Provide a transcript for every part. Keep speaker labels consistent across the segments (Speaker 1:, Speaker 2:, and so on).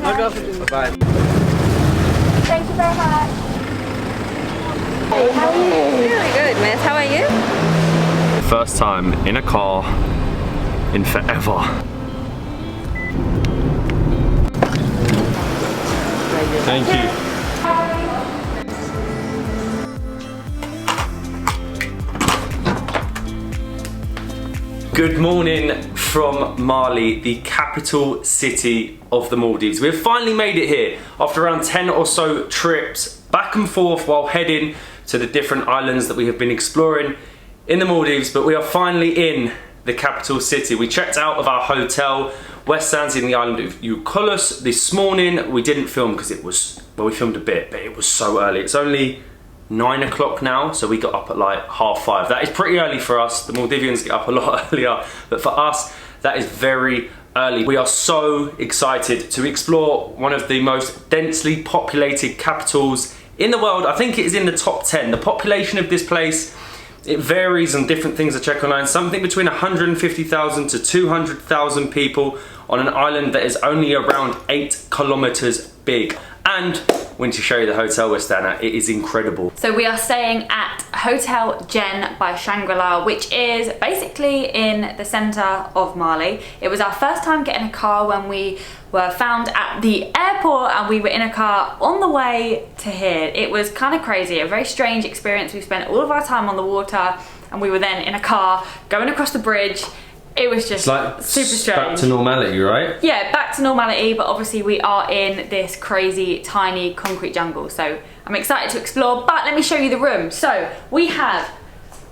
Speaker 1: Bye-bye.
Speaker 2: Thank you very much. Hey, how are you?
Speaker 3: Really good, miss. How are you?
Speaker 1: First time in a car in forever. Thank you. Good morning from Mali, the capital city of the Maldives. We've finally made it here after around 10 or so trips back and forth while heading to the different islands that we have been exploring in the Maldives, but we are finally in the capital city. We checked out of our hotel, West Sands, in the island of Eucalyptus this morning. We didn't film because it was, well, we filmed a bit, but it was so early. It's only 9 o'clock now, so we got up at like 5:30. That is pretty early for us. The Maldivians get up a lot earlier, but for us, that is very early. We are so excited to explore one of the most densely populated capitals in the world. I think it is in the top 10. The population of this place, it varies on different things I check online. Something between 150,000 to 200,000 people on an island that is only around 8 kilometers big. And when to show you the hotel we're staying at, it is incredible.
Speaker 2: So we are staying at Hotel Jen by Shangri-La, which is basically in the center of Mali. It was our first time getting a car when we were found at the airport, and we were in a car on the way to here. It was kind of crazy, a very strange experience. We spent all of our time on the water, and we were then in a car going across the bridge. It was just like super strange.
Speaker 1: Back to normality, right?
Speaker 2: Yeah, back to normality, but obviously we are in this crazy tiny concrete jungle, so I'm excited to explore. But let me show you the room. So we have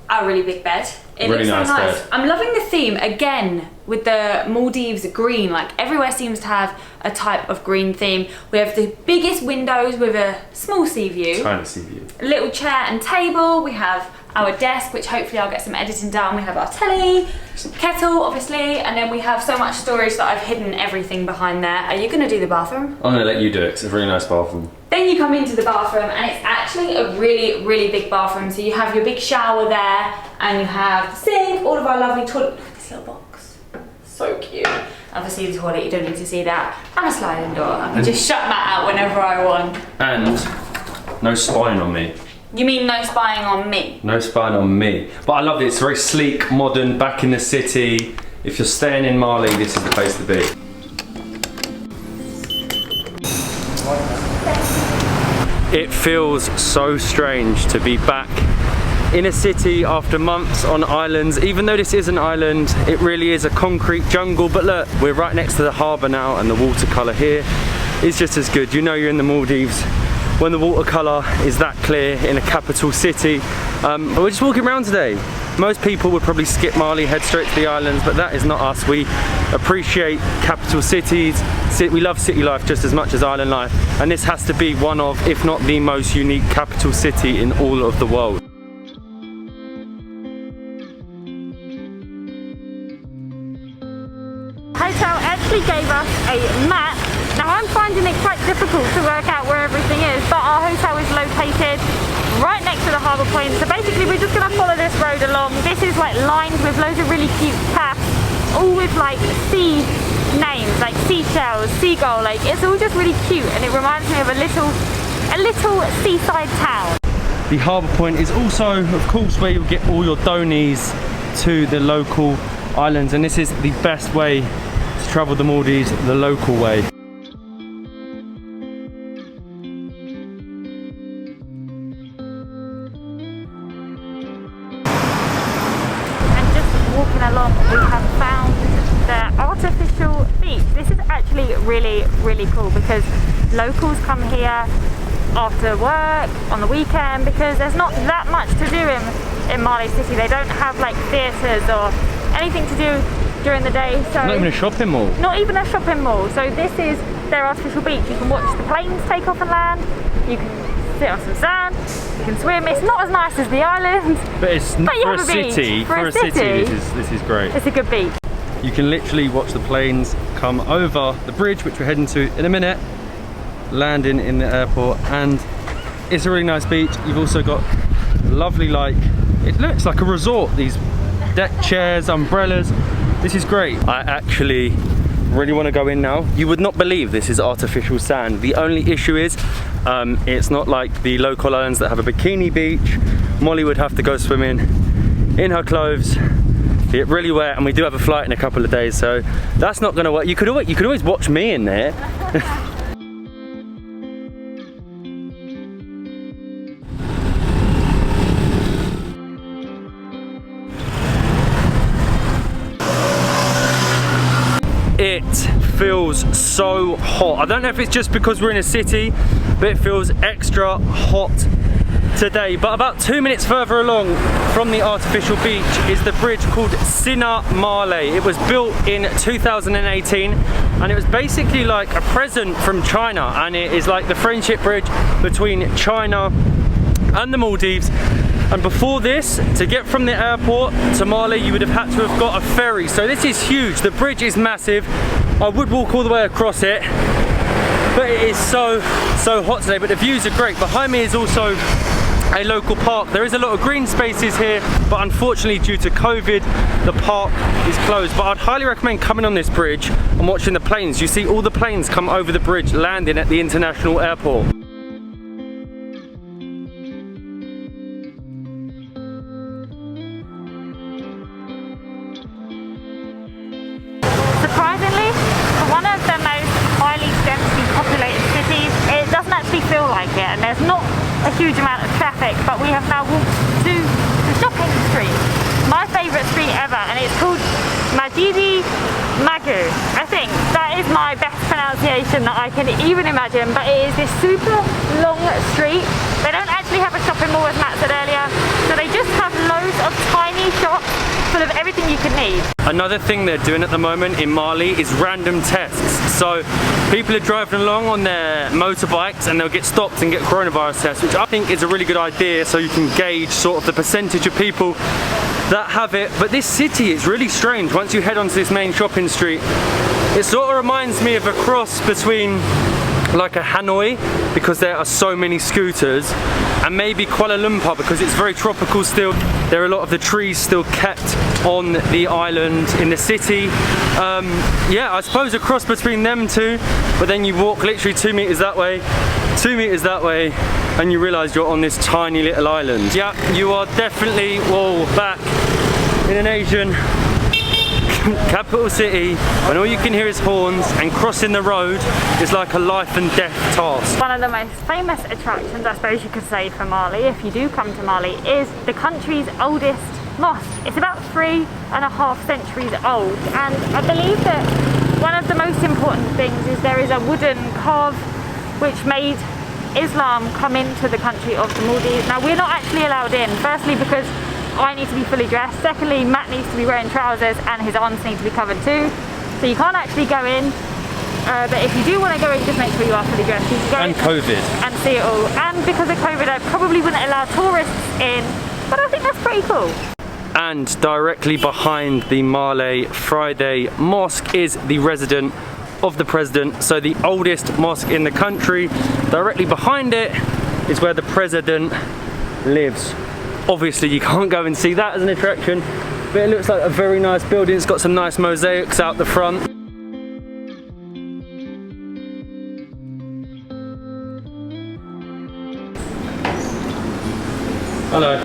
Speaker 2: a really big bed. It
Speaker 1: really
Speaker 2: looks so
Speaker 1: nice
Speaker 2: nice.
Speaker 1: bed.
Speaker 2: I'm loving the theme again with the Maldives green. Like everywhere seems to have a type of green theme. We have the biggest windows with a small sea view.
Speaker 1: Trying to see view.
Speaker 2: A little chair and table. We have our desk, which hopefully I'll get some editing done. We have our telly, kettle obviously, and then we have so much storage that I've hidden everything behind there. Are you gonna do the bathroom?
Speaker 1: I'm gonna let you do it, 'cause it's a really nice bathroom.
Speaker 2: Then you come into the bathroom, and it's actually a really, really big bathroom. So you have your big shower there, and you have the sink, all of our lovely toilet. Look at this little box, so cute. Obviously the toilet, you don't need to see that, and a sliding door. I can just shut that out whenever I want.
Speaker 1: And no spying on me.
Speaker 2: You mean no spying on me?
Speaker 1: No spying on me. But I love it. It's very sleek, modern, back in the city. If you're staying in Mali, this is the place to be. It feels so strange to be back in a city after months on islands. Even though this is an island, it really is a concrete jungle. But look, we're right next to the harbour now, and the watercolour here is just as good. You know you're in the Maldives when the watercolour is that clear in a capital city. But we're just walking around today. Most people would probably skip Mali, head straight to the islands, but that is not us. We appreciate capital cities. We love city life just as much as island life. And this has to be one of, if not the most unique capital city in all of the world.
Speaker 2: Hotel actually gave us a map. Now I'm finding it quite difficult to work out where everything is, but our hotel is located right next to the harbour point. So basically we're just going to follow this road along. This is like lined with loads of really cute paths, all with like sea names, like seashells, seagull, like it's all just really cute, and it reminds me of a little seaside town.
Speaker 1: The harbour point is also, of course, where you'll get all your donies to the local islands, and this is the best way to travel the Maldives, the local way.
Speaker 2: Walking along, we have found the artificial beach. This is actually really, really cool because locals come here after work on the weekend because there's not that much to do in Mali City. They don't have like theatres or anything to do during the day. So
Speaker 1: Not even a shopping mall.
Speaker 2: Not even a shopping mall. So this is their artificial beach. You can watch the planes take off and land. You can sit on some sand. You can swim. It's not as nice as the island,
Speaker 1: But it's
Speaker 2: but you
Speaker 1: for
Speaker 2: have
Speaker 1: a city. For a city, this is great.
Speaker 2: It's a good beach.
Speaker 1: You can literally watch the planes come over the bridge, which we're heading to in a minute, landing in the airport, and it's a really nice beach. You've also got lovely, like, it looks like a resort, these deck chairs, umbrellas. This is great. I actually Really want to go in now. You would not believe this is artificial sand. The only issue is it's not like the local islands that have a bikini beach. Molly would have to go swimming in her clothes, get really wet, and we do have a flight in a couple of days, so that's not going to work. You could always watch me in there. It feels so hot. I don't know if it's just because we're in a city, but it feels extra hot today. But about 2 minutes further along from the artificial beach is the bridge called Sina Malay. It was built in 2018 and it was basically like a present from China, and it is like the friendship bridge between China and the Maldives. And before this, to get from the airport to Malé, you would have had to have got a ferry. So this is huge. The bridge is massive. I would walk all the way across it, but it is so hot today. But the views are great. Behind me is also a local park. There is a lot of green spaces here, but unfortunately due to COVID, the park is closed. But I'd highly recommend coming on this bridge and watching the planes. You see all the planes come over the bridge, landing at the international airport.
Speaker 2: Surprisingly, for one of the most highly densely populated cities, it doesn't actually feel like it, and there's not a huge amount of traffic, but we have now walked to the shopping street. My favourite street ever, and it's called Majidi Magu. I think that is my best pronunciation that I can even imagine, but it is this super long street. They don't actually have a shopping mall, as Matt said earlier, so they just have loads of tiny shops full of everything you could need.
Speaker 1: Another thing they're doing at the moment in Mali is random tests. So people are driving along on their motorbikes and they'll get stopped and get coronavirus tests, which I think is a really good idea, so you can gauge sort of the percentage of people that have it. But this city is really strange. Once you head onto this main shopping street, it sort of reminds me of a cross between like a Hanoi, because there are so many scooters, and maybe Kuala Lumpur, because it's very tropical still. There are a lot of the trees still kept on the island in the city. Yeah, I suppose a cross between them two, but then you walk literally 2 meters that way, 2 meters that way, and you realise you're on this tiny little island. Yeah, you are definitely back in an Asian capital city, when all you can hear is horns, and crossing the road is like a life and death task.
Speaker 2: One of the most famous attractions, I suppose you could say, for Mali, if you do come to Mali, is the country's oldest mosque. It's about 3.5 centuries old, and I believe that one of the most important things is there is a wooden carve which made Islam come into the country of the Maldives. Now, we're not actually allowed in, firstly because I need to be fully dressed, secondly Matt needs to be wearing trousers and his arms need to be covered too, so you can't actually go in, but if you do want to go in, just make sure you are fully dressed. You can go
Speaker 1: and COVID.
Speaker 2: And see it all, and because of COVID I probably wouldn't allow tourists in, but I think that's pretty cool.
Speaker 1: And directly behind the Malay Friday Mosque is the residence of the president, so the oldest mosque in the country. Directly behind it is where the president lives. Obviously you can't go and see that as an attraction, but it looks like a very nice building. It's got some nice mosaics out the front. Hello.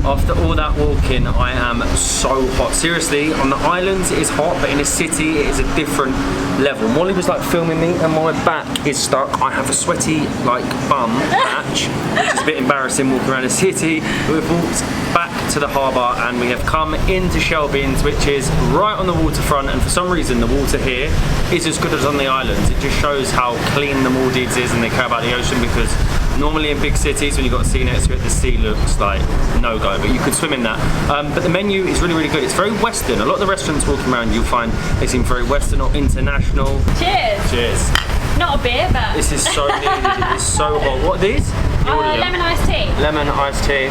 Speaker 1: After all that walking, I am so hot. Seriously, on the islands it is hot, but in a city it is a different level. Molly was like filming me and my back is stuck. I have a sweaty like bum patch, which is a bit embarrassing walking around a city. But we've walked back to the harbour and we have come into Shelbins, which is right on the waterfront, and for some reason the water here is as good as on the islands. It just shows how clean the Maldives is and they care about the ocean, because normally in big cities when you've got a sea next to it, the sea looks like no-go, but you could swim in that. But the menu is really, really good. It's very Western. A lot of the restaurants walking around you'll find they seem very Western or international.
Speaker 2: Cheers!
Speaker 1: Cheers.
Speaker 2: Not a beer, but...
Speaker 1: This is so needed. It is so hot. What are these?
Speaker 2: Lemon iced tea.
Speaker 1: Lemon iced tea.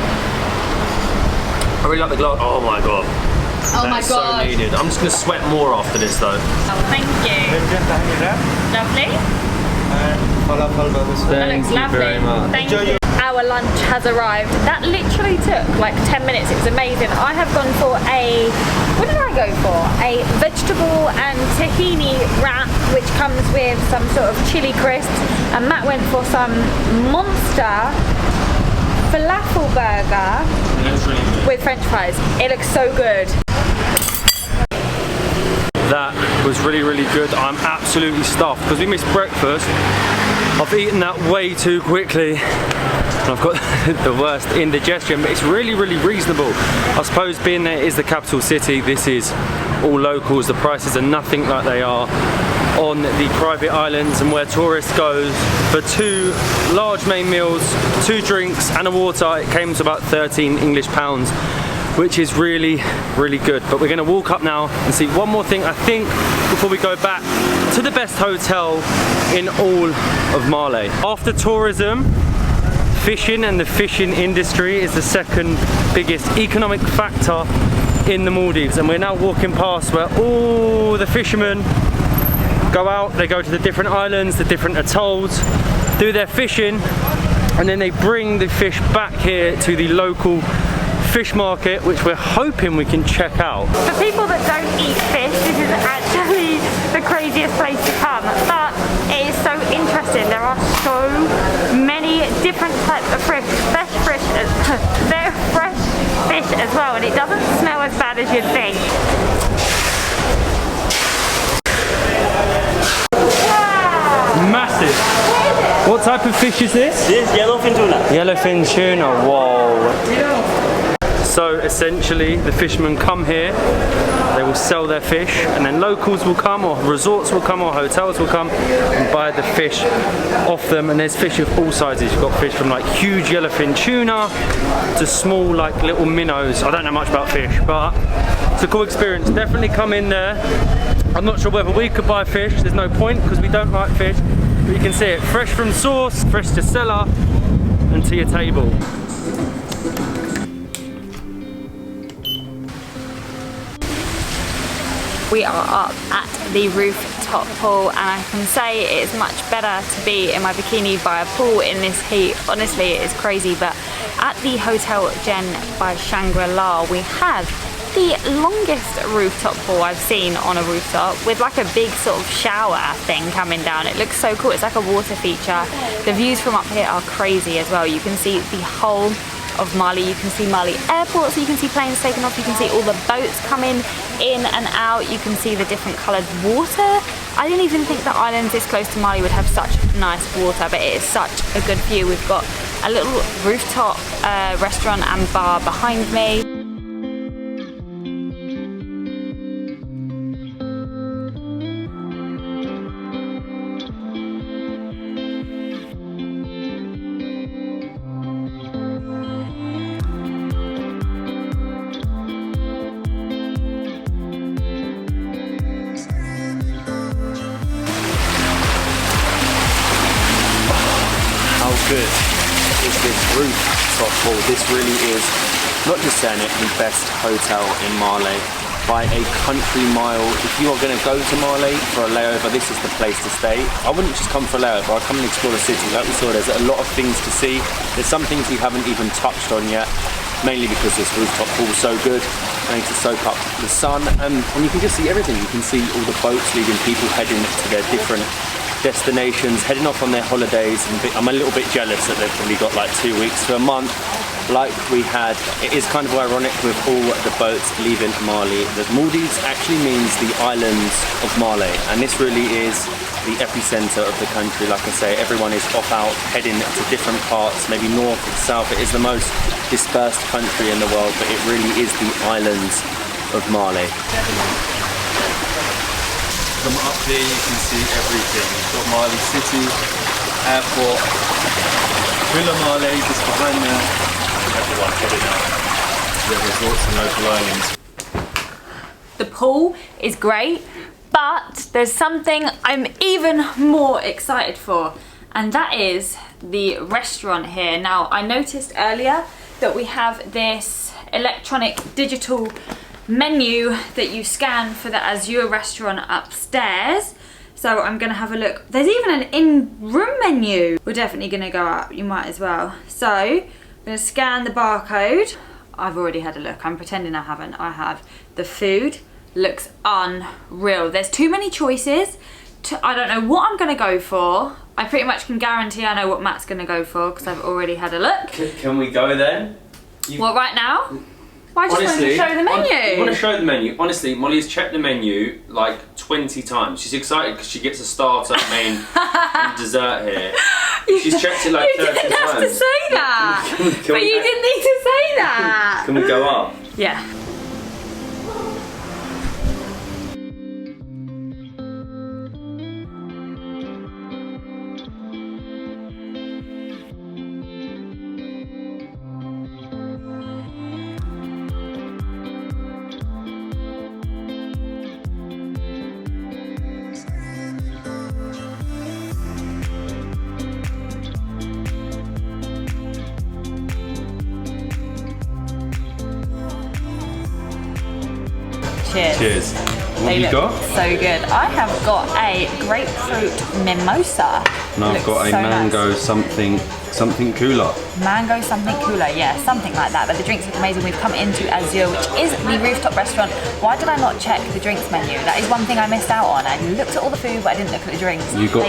Speaker 1: I really like the glass. Oh my god.
Speaker 2: Oh my god.
Speaker 1: So needed. I'm just going to sweat more after this though.
Speaker 2: Oh, thank you. Lovely.
Speaker 1: Thank you
Speaker 2: lovely.
Speaker 1: very much.
Speaker 2: Thank you. Our lunch has arrived. That literally took like 10 minutes. It was amazing. I have gone for what did I go for? A vegetable pineapple and tahini wrap, which comes with some sort of chili crisps, and Matt went for some monster falafel burger with french fries. It looks so good.
Speaker 1: That was really, really good. I'm absolutely stuffed because we missed breakfast. I've eaten that way too quickly. I've got the worst indigestion, but it's really, really reasonable. I suppose being there is the capital city, this is all locals, the prices are nothing like they are on the private islands and where tourists go. For 2 large main meals, 2 drinks and a water, it came to about 13 English pounds, which is really, really good. But we're gonna walk up now and see one more thing, I think, before we go back to the best hotel in all of Male. After tourism, fishing and the fishing industry is the second biggest economic factor in the Maldives, and we're now walking past where all the fishermen go out, they go to the different islands, the different atolls, do their fishing, and then they bring the fish back here to the local fish market, which we're hoping we can check out.
Speaker 2: For people that don't eat fish, this is actually the craziest place to come, but it is so interesting. There are so many different types of fish, fresh fish as well, and it doesn't smell as bad as you'd think. Wow.
Speaker 1: Massive. What type of fish is this?
Speaker 3: This is yellowfin tuna.
Speaker 1: Yellowfin tuna, whoa. So essentially the fishermen come here, they will sell their fish, and then locals will come, or resorts will come, or hotels will come and buy the fish off them. And there's fish of all sizes. You've got fish from like huge yellowfin tuna to small like little minnows. I don't know much about fish, but it's a cool experience. Definitely come in there. I'm not sure whether we could buy fish, there's no point because we don't like fish, but you can see it fresh from source, fresh to seller and to your table.
Speaker 2: We are up at the rooftop pool, and I can say it's much better to be in my bikini by a pool in this heat. Honestly, it is crazy, but at the Hotel Jen by Shangri-La, we have the longest rooftop pool I've seen on a rooftop, with like a big sort of shower thing coming down. It looks so cool. It's like a water feature. The views from up here are crazy as well. You can see the whole of Mali. You can see Mali airport, so you can see planes taking off. You can see all the boats coming in and out. You can see the different coloured water. I didn't even think the islands this close to Mali would have such nice water, but it is such a good view. We've got a little rooftop restaurant and bar behind me.
Speaker 1: Good is this rooftop pool. This really is, not just saying it, the best hotel in Male by a country mile. If you are going to go to Male for a layover, this is the place to stay. I wouldn't just come for a layover, I'd come and explore the city. Like we saw, there's a lot of things to see. There's some things we haven't even touched on yet, mainly because this rooftop pool is so good. I need to soak up the sun, and you can just see everything. You can see all the boats leaving, people heading to their different destinations, heading off on their holidays. And I'm a little bit jealous that they've probably got like 2 weeks to a month like we had. It is kind of ironic with all the boats leaving Mali that Maldives actually means the islands of Male, and this really is the epicenter of the country. Like I say, everyone is off out heading to different parts, maybe north or south. It is the most dispersed country in the world, but it really is the islands of Male. Come up here, you can see everything. You've got Mali City, airport, Villa Male just behind there. Everyone heading out to their resorts and local islands.
Speaker 2: The pool is great, but there's something I'm even more excited for, and that is the restaurant here. Now, I noticed earlier that we have this electronic digital menu that you scan for the Azure restaurant upstairs. So I'm gonna have a look. There's even an in-room menu. We're definitely gonna go up, you might as well. So I'm gonna scan the barcode. I've already had a look, I'm pretending I haven't. I have the food, looks unreal. There's too many choices. I don't know what I'm gonna go for. I pretty much can guarantee I know what Matt's gonna go for because I've already had a look.
Speaker 1: Can we go then?
Speaker 2: What, right now? Well, I just wanted to show the menu.
Speaker 1: You want to show the menu? Honestly, Molly's checked the menu like 20 times. She's excited because she gets a starter, main, and dessert here. She's checked it like 30 times.
Speaker 2: You didn't have to say that. But you didn't need to say that.
Speaker 1: Can we go up?
Speaker 2: Yeah. Cheers.
Speaker 1: Cheers. What have you got?
Speaker 2: So good. I have got a grapefruit mimosa.
Speaker 1: And I've got a mango something cooler.
Speaker 2: Mango something cooler, yeah, something like that. But the drinks look amazing. We've come into Azure, which is the Rooftop Restaurant. Why did I not check the drinks menu? That is one thing I missed out on. I looked at all the food, but I didn't look at the drinks.
Speaker 1: You got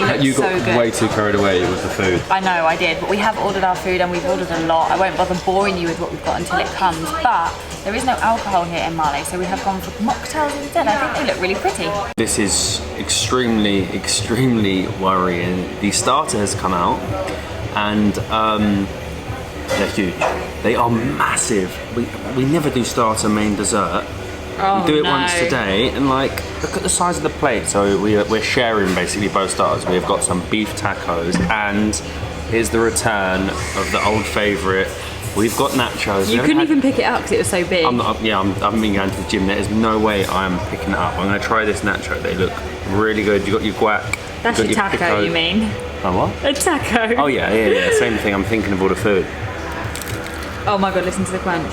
Speaker 1: way too carried away with the food.
Speaker 2: I know, I did. But we have ordered our food and we've ordered a lot. I won't bother boring you with what we've got until it comes. But there is no alcohol here in Mali, so we have gone for mocktails instead. I think they look really pretty.
Speaker 1: This is extremely, extremely worrying. The starter has come out and they're huge. They are massive. We never do starter, main, dessert.
Speaker 2: Oh,
Speaker 1: we do it once today, and like, look at the size of the plate. So we're sharing basically both starters. We've got some beef tacos, and here's the return of the old favourite. We've got nachos.
Speaker 2: You couldn't even pick it up because it was so big.
Speaker 1: I've been going to the gym. There's no way I'm picking it up. I'm going to try this nacho. They look really good. You got your guac.
Speaker 2: That's your taco, pico. You mean?
Speaker 1: Oh, what?
Speaker 2: A taco.
Speaker 1: Oh yeah. Same thing. I'm thinking of all the food.
Speaker 2: Oh my god, listen to the crunch.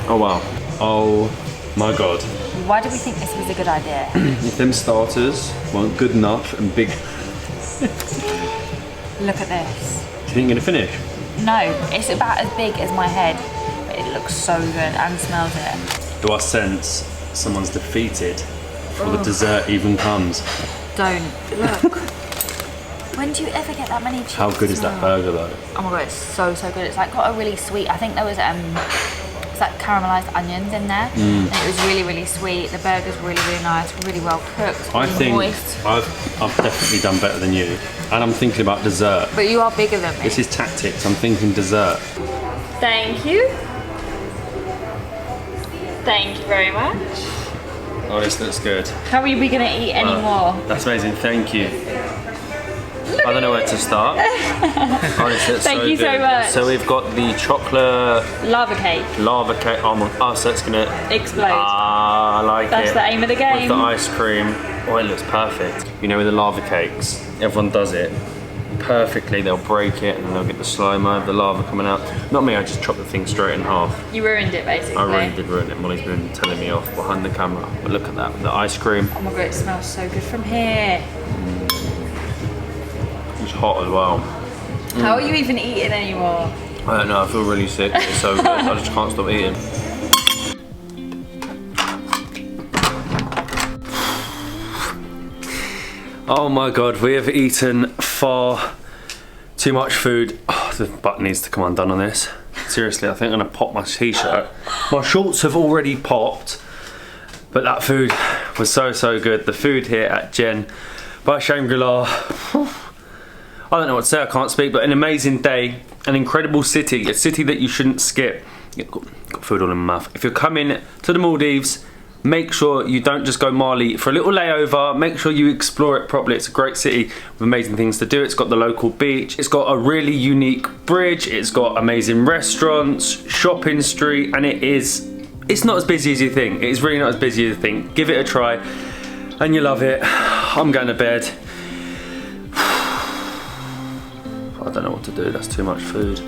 Speaker 1: Oh wow. Oh my god.
Speaker 2: Why do we think this was a good idea?
Speaker 1: If them starters weren't good enough and big.
Speaker 2: Look at this.
Speaker 1: Do you think you're gonna finish?
Speaker 2: No, it's about as big as my head, but it looks so good and smells it.
Speaker 1: Do I sense someone's defeated before the dessert even comes?
Speaker 2: Don't. Look. When do you ever get that many chips?
Speaker 1: How good is that burger though?
Speaker 2: Oh my god, it's so good. It's like got a really sweet, I think there was it's like caramelized onions in there. And it was really, really sweet. The burger's really, really nice, really well cooked.
Speaker 1: I think
Speaker 2: moist.
Speaker 1: I've definitely done better than you. And I'm thinking about dessert.
Speaker 2: But you are bigger than me.
Speaker 1: This is tactics. I'm thinking dessert.
Speaker 2: Thank you. Thank you very much.
Speaker 1: Oh, this looks good.
Speaker 2: How are we going to eat any more?
Speaker 1: That's amazing. Thank you. I don't know where to start. Honestly,
Speaker 2: Thank you so much.
Speaker 1: So we've got the chocolate
Speaker 2: lava cake.
Speaker 1: Oh, so it's gonna
Speaker 2: explode.
Speaker 1: Ah, I like it.
Speaker 2: That's the aim of the game.
Speaker 1: With the ice cream. Oh, it looks perfect. You know, with the lava cakes, everyone does it perfectly. They'll break it and then they'll get the slime-o of the lava coming out. Not me. I just chopped the thing straight in half.
Speaker 2: You ruined it, basically.
Speaker 1: I really did ruin it. Molly's been telling me off behind the camera. But look at that, the ice cream.
Speaker 2: Oh my god, it smells so good from here.
Speaker 1: It's hot as well.
Speaker 2: How are you even eating anymore?
Speaker 1: I don't know, I feel really sick. It's so good, I just can't stop eating. Oh my god, we have eaten far too much food. Oh, the button needs to come undone on this. Seriously, I think I'm gonna pop my t-shirt. My shorts have already popped, but that food was so good. The food here at Jen by Shangri-La. I don't know what to say, I can't speak, but an amazing day, an incredible city, a city that you shouldn't skip. Got food all in my mouth. If you're coming to the Maldives, make sure you don't just go Mali for a little layover, make sure you explore it properly. It's a great city with amazing things to do. It's got the local beach, it's got a really unique bridge, it's got amazing restaurants, shopping street, and it's not as busy as you think. It's really not as busy as you think. Give it a try, and you love it. I'm going to bed. I don't know what to do, that's too much food.